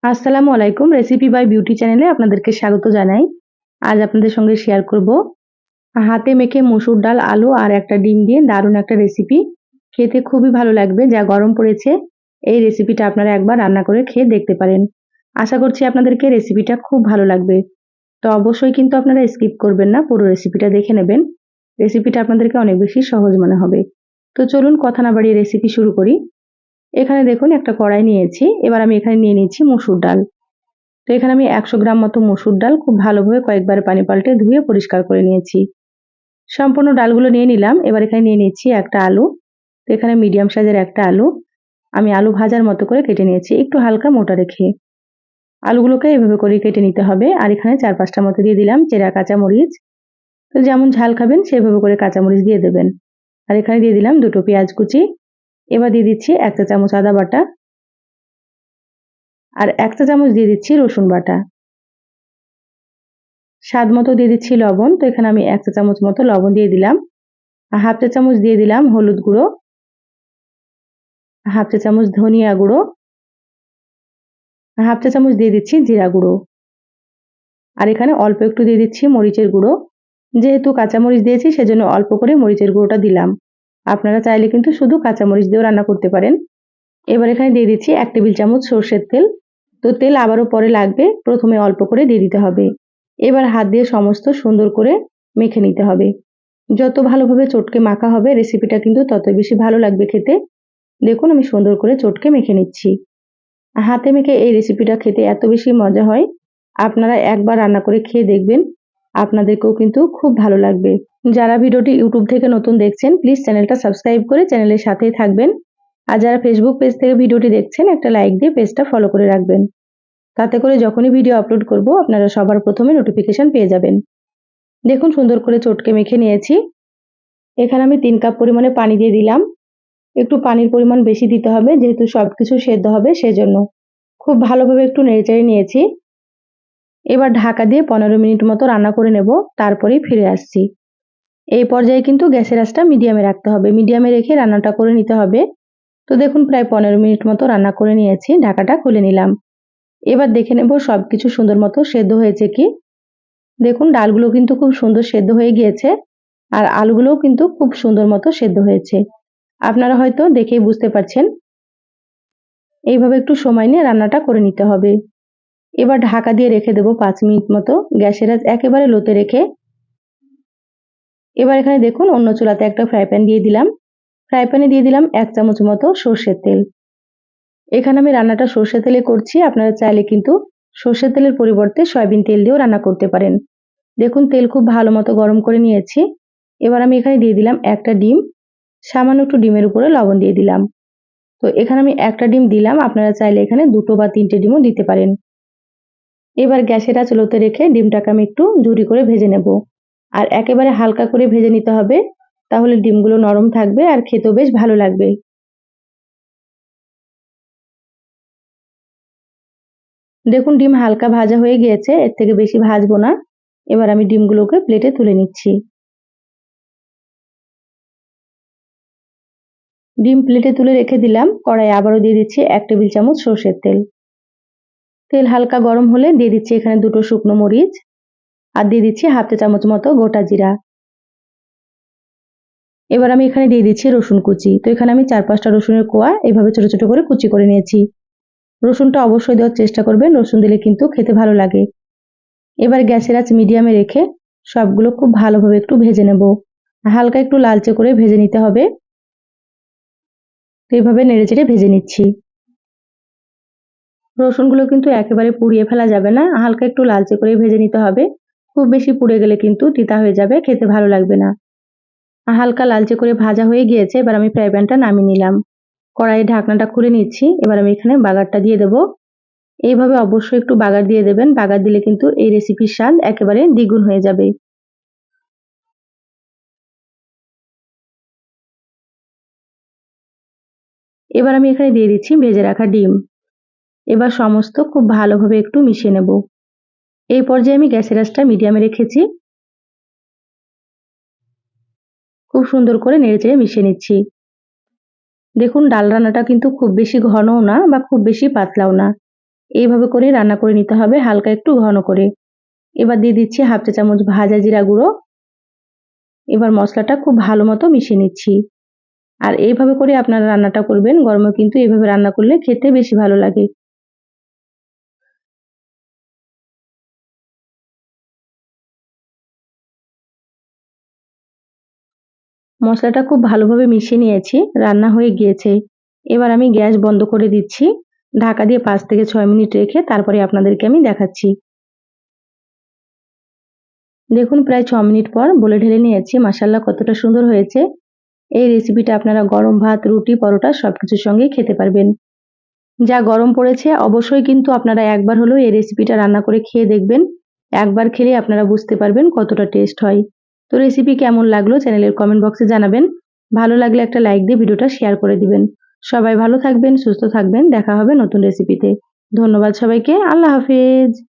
আসসালামু আলাইকুম। Recipe by beauty চ্যানেলে আপনাদেরকে স্বাগত জানাই। আজ আপনাদের সঙ্গে শেয়ার করব হাতে মেখে মসুর ডাল, আলু আর একটা ডিম দিয়ে দারুণ একটা রেসিপি। খেতে খুবই ভালো লাগবে। যা গরম পড়েছে, এই রেসিপিটা আপনারা একবার রান্না করে খেয়ে দেখতে পারেন। আশা করছি আপনাদেরকে রেসিপিটা খুব ভালো লাগবে। তো অবশ্যই কিন্তু আপনারা স্কিপ করবেন না, পুরো রেসিপিটা দেখে নেবেন। রেসিপিটা আপনাদেরকে অনেক বেশি সহজ মনে হবে। তো চলুন কথা না বাড়িয়ে রেসিপি শুরু করি। এখানে দেখুন একটা কড়াই নিয়েছি। এবার আমি এখানে নিয়ে নিচ্ছি মসুর ডাল। তো এখানে আমি 100 গ্রাম মতো মসুর ডাল খুব ভালোভাবে কয়েকবার পানি পাল্টে ধুয়ে পরিষ্কার করে নিয়েছি। সম্পূর্ণ ডালগুলো নিয়ে নিলাম। এবার এখানে নিয়ে নিচ্ছি একটা আলু। তো এখানে মিডিয়াম সাইজের একটা আলু আমি আলু ভাজার মতো করে কেটে নিয়েছি, একটু হালকা মোটা রেখে। আলুগুলোকে এভাবে করে কেটে নিতে হবে। আর এখানে 4-5টা মতো দিয়ে দিলাম চেরা কাঁচামরিচ। তো যেমন ঝাল খাবেন সেভাবে করে কাঁচামরিচ দিয়ে দেবেন। আর এখানে দিয়ে দিলাম 2টো পেঁয়াজ কুচি। এবার দিয়ে দিচ্ছি 1 চা চামচ আদা বাটা আর 1 চা চামচ দিয়ে দিচ্ছি রসুন বাটা। স্বাদ মতো দিয়ে দিচ্ছি লবণ। তো এখানে আমি 1 চা চামচ মতো লবণ দিয়ে দিলাম। আর হাফ চা চামচ দিয়ে দিলাম হলুদ গুঁড়ো, হাফ চা চামচ ধনিয়া গুঁড়ো, হাফ চা চামচ দিয়ে দিচ্ছি জিরা গুঁড়ো। আর এখানে অল্প একটু দিয়ে দিচ্ছি মরিচের গুঁড়ো। যেহেতু কাঁচামরিচ দিয়েছি সেজন্য অল্প করে মরিচের গুঁড়োটা দিলাম। আপনারা চাইলে কিন্তু শুধু কাঁচামরিচ দিয়েও রান্না করতে পারেন। এবার এখানে দিয়ে দিচ্ছি 1 টেবিল চামচ সর্ষের তেল। তো তেল আবারও পরে লাগবে, প্রথমে অল্প করে দিয়ে দিতে হবে। এবার হাত দিয়ে সমস্ত সুন্দর করে মেখে নিতে হবে। যত ভালোভাবে চটকে মাখা হবে রেসিপিটা কিন্তু তত বেশি ভালো লাগবে খেতে। দেখুন আমি সুন্দর করে চটকে মেখে নিচ্ছি। হাতে মেখে এই রেসিপিটা খেতে এত বেশি মজা হয়, আপনারা একবার রান্না করে খেয়ে দেখবেন, আপনাদেরকেও কিন্তু খুব ভালো লাগবে। যারা ভিডিওটি ইউটিউব থেকে নতুন দেখছেন প্লিজ চ্যানেলটা সাবস্ক্রাইব করে চ্যানেলের সাথেই থাকবেন। আর যারা ফেসবুক পেজ থেকে ভিডিওটি দেখছেন একটা লাইক দিয়ে পেজটা ফলো করে রাখবেন। তাতে করে যখনই ভিডিও আপলোড করব আপনারা সবার প্রথমে নোটিফিকেশন পেয়ে যাবেন। দেখুন সুন্দর করে চটকে মেখে নিয়েছি। এখানে আমি 3 কাপ পরিমাণে পানি দিয়ে দিলাম। একটু পানির পরিমাণ বেশি দিতে হবে যেহেতু সবকিছু সেদ্ধ হবে সেজন্য। খুব ভালোভাবে একটু নেড়েচেড়ে নিয়েছি। এবার ঢাকা দিয়ে 15 মিনিট মতো রান্না করে নেব, তারপরেই ফিরে আসছি। এই পর্যায়ে কিন্তু গ্যাসের আঁচটা মিডিয়ামে রাখতে হবে। মিডিয়ামে রেখে রান্নাটা করে নিতে হবে। তো দেখুন প্রায় 15 মিনিট মতো রান্না করে নিয়েছি, ঢাকাটা খুলে নিলাম। এবার দেখে নেব সবকিছু সুন্দর মতো সেদ্ধ হয়েছে কি। দেখুন ডালগুলো কিন্তু খুব সুন্দর সেদ্ধ হয়ে গিয়েছে আর আলুগুলোও কিন্তু খুব সুন্দর মতো সেদ্ধ হয়েছে। আপনারা হয়তো দেখেই বুঝতে পারছেন। এইভাবে একটু সময় নিয়ে রান্নাটা করে নিতে হবে। এবার ঢাকা দিয়ে রেখে দেবো 5 মিনিট মতো, গ্যাসের আঁচ একেবারে লোতে রেখে। এবার এখানে দেখুন অন্য চুলাতে একটা ফ্রাই প্যান দিয়ে দিলাম। ফ্রাই প্যানে দিয়ে দিলাম 1 চামচ মতো সর্ষের তেল। এখানে আমি রান্নাটা সর্ষের তেলে করছি, আপনারা চাইলে কিন্তু সর্ষের তেলের পরিবর্তে সয়াবিন তেল দিয়েও রান্না করতে পারেন। দেখুন তেল খুব ভালো মতো গরম করে নিয়েছি। এবার আমি এখানে দিয়ে দিলাম একটা ডিম, সামান্য একটু ডিমের উপরে লবণ দিয়ে দিলাম। তো এখানে আমি একটা ডিম দিলাম, আপনারা চাইলে এখানে 2টো বা 3টে ডিমও দিতে পারেন। এবার গ্যাসের আঁচ লোতে রেখে ডিমটাকে আমি একটু ঝুরি করে ভেজে নেব। আর একেবারে হালকা করে ভেজে নিতে হবে, তাহলে ডিমগুলো নরম থাকবে আর খেতেও বেশ ভালো লাগবে। দেখুন ডিম হালকা ভাজা হয়ে গিয়েছে, এর থেকে বেশি ভাজবো না। এবার আমি ডিমগুলোকে প্লেটে তুলে নিচ্ছি। ডিম প্লেটে তুলে রেখে দিলাম। কড়াইয়ে আবারও দিয়ে দিচ্ছি 1 টেবিল চামচ সর্ষের তেল। তেল হালকা গরম হলে দিয়ে দিচ্ছি এখানে 2টো শুকনো মরিচ আর দিয়ে দিচ্ছি হাফ চা চামচ মতো গোটা জিরা। এবার আমি এখানে দিয়ে দিচ্ছি রসুন কুচি। তো এখানে আমি 4-5টা রসুনের কোয়া এভাবে ছোট ছোট করে কুচি করে নিয়েছি। রসুনটা অবশ্যই দেওয়ার চেষ্টা করবেন, রসুন দিলে কিন্তু খেতে ভালো লাগে। এবার গ্যাসের আঁচ মিডিয়ামে রেখে সবগুলো খুব ভালোভাবে একটু ভেজে নেব। হালকা একটু লালচে করে ভেজে নিতে হবে। তো এইভাবে নেড়েচেড়ে ভেজে নিচ্ছি। রসুনগুলো কিন্তু একেবারে পুড়িয়ে ফেলা যাবে না, হালকা একটু লালচে করে ভেজে নিতে হবে। খুব বেশি পুড়ে গেলে কিন্তু তিতা হয়ে যাবে, খেতে ভালো লাগবে না। হালকা লালচে করে ভাজা হয়ে গিয়েছে, এবার আমি ফ্রাই প্যানটা নামিয়ে নিলাম। কড়াইয়ের ঢাকনাটা খুলে নিচ্ছি। এবার আমি এখানে বাগারটা দিয়ে দেবো। এইভাবে অবশ্যই একটু বাগার দিয়ে দেবেন, বাগার দিলে কিন্তু এই রেসিপির স্বাদ একেবারে দ্বিগুণ হয়ে যাবে। এবার আমি এখানে দিয়ে দিচ্ছি ভেজে রাখা ডিম। এবার সমস্ত খুব ভালোভাবে একটু মিশিয়ে নেব। এই পর্যায়ে আমি গ্যাসের আঁচটা মিডিয়ামে রেখেছি। খুব সুন্দর করে নেড়েচেড়ে মিশিয়ে নিচ্ছি। দেখুন ডাল রান্নাটা কিন্তু খুব বেশি ঘনও না বা খুব বেশি পাতলাও না, এইভাবে করে রান্না করে নিতে হবে হালকা একটু ঘন করে। এবার দিয়ে দিচ্ছি হাফ চা চামচ ভাজা জিরা গুঁড়ো। এবার মশলাটা খুব ভালো মতো মিশিয়ে নিচ্ছি। আর এইভাবে করে আপনারা রান্নাটা করবেন, গরমে কিন্তু এইভাবে রান্না করলে খেতে বেশি ভালো লাগে। মশলাটা খুব ভালোভাবে মিশিয়ে নিয়েছি, রান্না হয়ে গিয়েছে। এবার আমি গ্যাস বন্ধ করে দিচ্ছি। ঢাকা দিয়ে 5 থেকে 6 মিনিট রেখে তারপরে আপনাদেরকে আমি দেখাচ্ছি। দেখুন প্রায় 6 মিনিট পর বলে ঢেলে নিয়েছি। মাশাআল্লাহ কতটা সুন্দর হয়েছে। এই রেসিপিটা আপনারা গরম ভাত, রুটি, পরোটা সবকিছুর সঙ্গেই খেতে পারবেন। যা গরম পড়েছে অবশ্যই কিন্তু আপনারা একবার হলেও এই রেসিপিটা রান্না করে খেয়ে দেখবেন। একবার খেলে আপনারা বুঝতে পারবেন কতটা টেস্ট হয়। তো রেসিপি কেমন লাগলো চ্যানেলের কমেন্ট বক্সে জানাবেন। ভালো লাগলে একটা লাইক দিয়ে ভিডিওটা শেয়ার করে দিবেন। সবাই ভালো থাকবেন, সুস্থ থাকবেন। দেখা হবে নতুন রেসিপিতে। ধন্যবাদ সবাইকে। আল্লাহ হাফেজ।